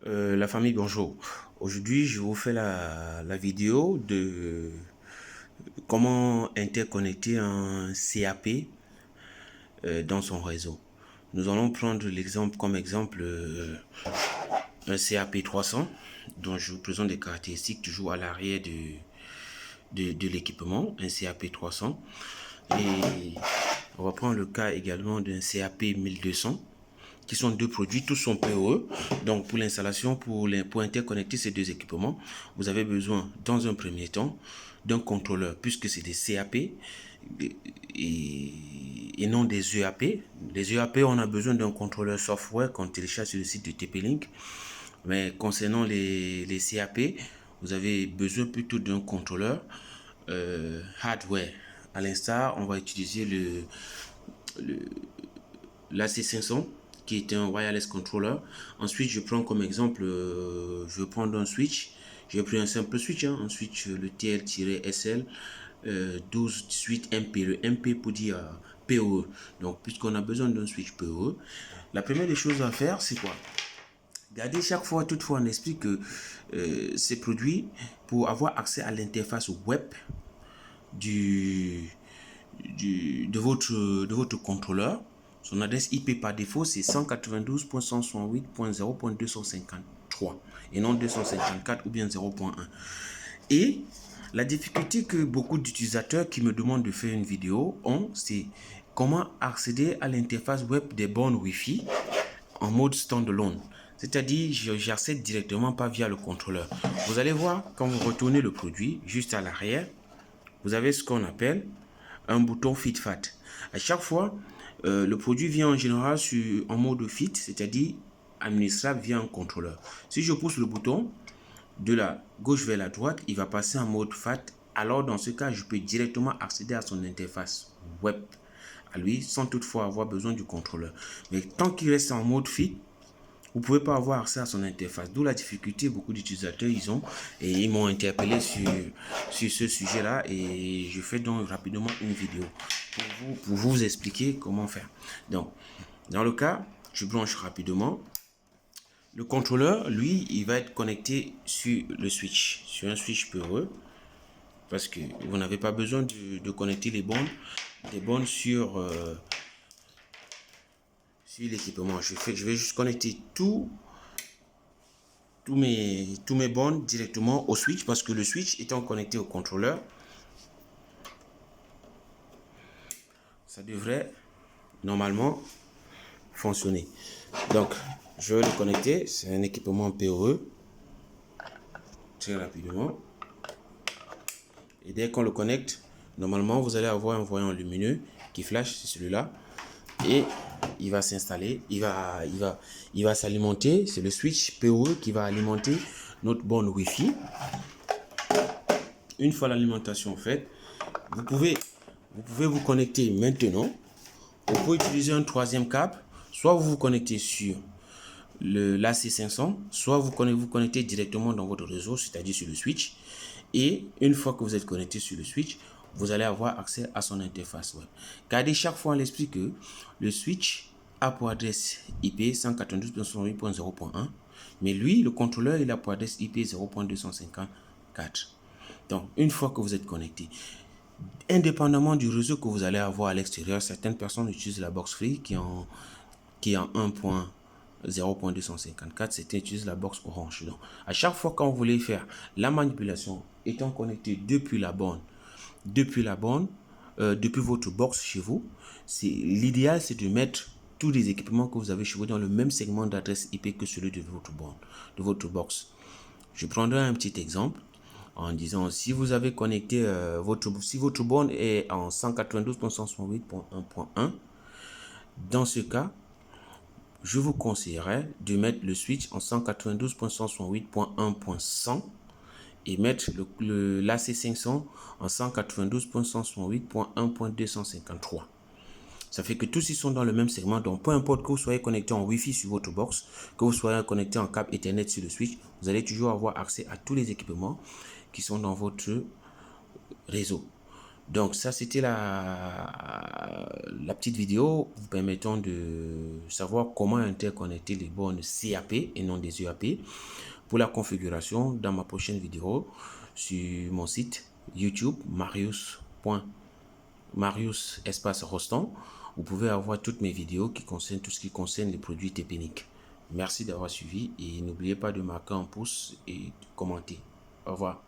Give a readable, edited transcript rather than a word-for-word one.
La famille, bonjour. Aujourd'hui, je vous fais la vidéo de comment interconnecter un CAP dans son réseau. Nous allons prendre l'exemple comme exemple un CAP 300 dont je vous présente des caractéristiques toujours à l'arrière de l'équipement, un CAP 300. Et on va prendre le cas également d'un CAP 1200 qui sont deux produits, tous sont PoE. Donc pour l'installation, pour interconnecter ces deux équipements, vous avez besoin dans un premier temps d'un contrôleur, puisque c'est des CAP et non des EAP. Les EAP, on a besoin d'un contrôleur software qu'on télécharge sur le site de TP-Link. Mais concernant les CAP, vous avez besoin plutôt d'un contrôleur hardware. À l'instar, on va utiliser l'AC500 qui est un wireless controller. Ensuite, je prends comme exemple, je vais prendre un switch. J'ai pris un simple switch, un switch le TL-SL 1218 MP, le MP pour dire PoE. Donc, puisqu'on a besoin d'un switch PoE, la première des choses à faire, c'est quoi? Gardez chaque fois, toutefois, en esprit que ces produits, pour avoir accès à l'interface web de votre contrôleur, son adresse IP par défaut, c'est 192.168.0.253 et non 254 ou bien 0.1. Et la difficulté que beaucoup d'utilisateurs qui me demandent de faire une vidéo ont, c'est comment accéder à l'interface web des bornes Wi-Fi en mode standalone. C'est-à-dire, j'accède directement pas via le contrôleur. Vous allez voir, quand vous retournez le produit, juste à l'arrière, vous avez ce qu'on appelle un bouton Fit Fat. À chaque fois, le produit vient en général en mode Fit, c'est-à-dire administrable via un contrôleur. Si je pousse le bouton de la gauche vers la droite, il va passer en mode FAT. Alors dans ce cas, je peux directement accéder à son interface web à lui sans toutefois avoir besoin du contrôleur. Mais tant qu'il reste en mode Fit, vous ne pouvez pas avoir accès à son interface. D'où la difficulté beaucoup d'utilisateurs ils ont. Et ils m'ont interpellé sur ce sujet-là. Et je fais donc rapidement une vidéo pour vous expliquer comment faire. Donc, dans le cas, je branche rapidement. Le contrôleur, lui, il va être connecté sur le switch, sur un switch PoE. Parce que vous n'avez pas besoin de connecter les bornes sur l'équipement. Je vais juste connecter tous mes bornes directement au switch parce que le switch étant connecté au contrôleur, ça devrait normalement fonctionner. Donc, je vais le connecter. C'est un équipement PoE. Très rapidement. Et dès qu'on le connecte, normalement, vous allez avoir un voyant lumineux qui flash, c'est celui-là. Et il va s'installer, il va s'alimenter. C'est le switch PoE qui va alimenter notre borne Wi-Fi. Une fois l'alimentation faite, vous pouvez vous connecter maintenant. Vous pouvez utiliser un troisième câble. Soit vous vous connectez sur l'AC500, soit vous connectez directement dans votre réseau, c'est-à-dire sur le switch. Et une fois que vous êtes connecté sur le switch, vous allez avoir accès à son interface web. Gardez chaque fois à l'esprit que le switch a pour adresse IP 192.168.0.1, mais lui, le contrôleur, il a pour adresse IP 0.254. Donc, une fois que vous êtes connecté, indépendamment du réseau que vous allez avoir à l'extérieur, certaines personnes utilisent la box free qui est en 1.0.254, certains utilisent la box orange. Donc, à chaque fois quand vous voulez faire la manipulation étant connecté depuis votre box chez vous, l'idéal c'est de mettre tous les équipements que vous avez chez vous dans le même segment d'adresse IP que celui de votre borne, de votre box. Je prendrai un petit exemple en disant si vous avez connecté si votre borne est en 192.168.1.1, dans ce cas, je vous conseillerais de mettre le switch en 192.168.1.100 et mettre l'AC500 en 192.168.1.253. Ça fait que tous ils sont dans le même segment. Donc, peu importe que vous soyez connecté en Wi-Fi sur votre box, que vous soyez connecté en câble Ethernet sur le switch, vous allez toujours avoir accès à tous les équipements qui sont dans votre réseau. Donc ça, c'était la petite vidéo vous permettant de savoir comment interconnecter les bornes CAP et non des UAP. Pour la configuration, dans ma prochaine vidéo, sur mon site YouTube, Marius espace Roston, vous pouvez avoir toutes mes vidéos qui concernent tout ce qui concerne les produits TP-Nick. Merci d'avoir suivi et n'oubliez pas de marquer un pouce et de commenter. Au revoir.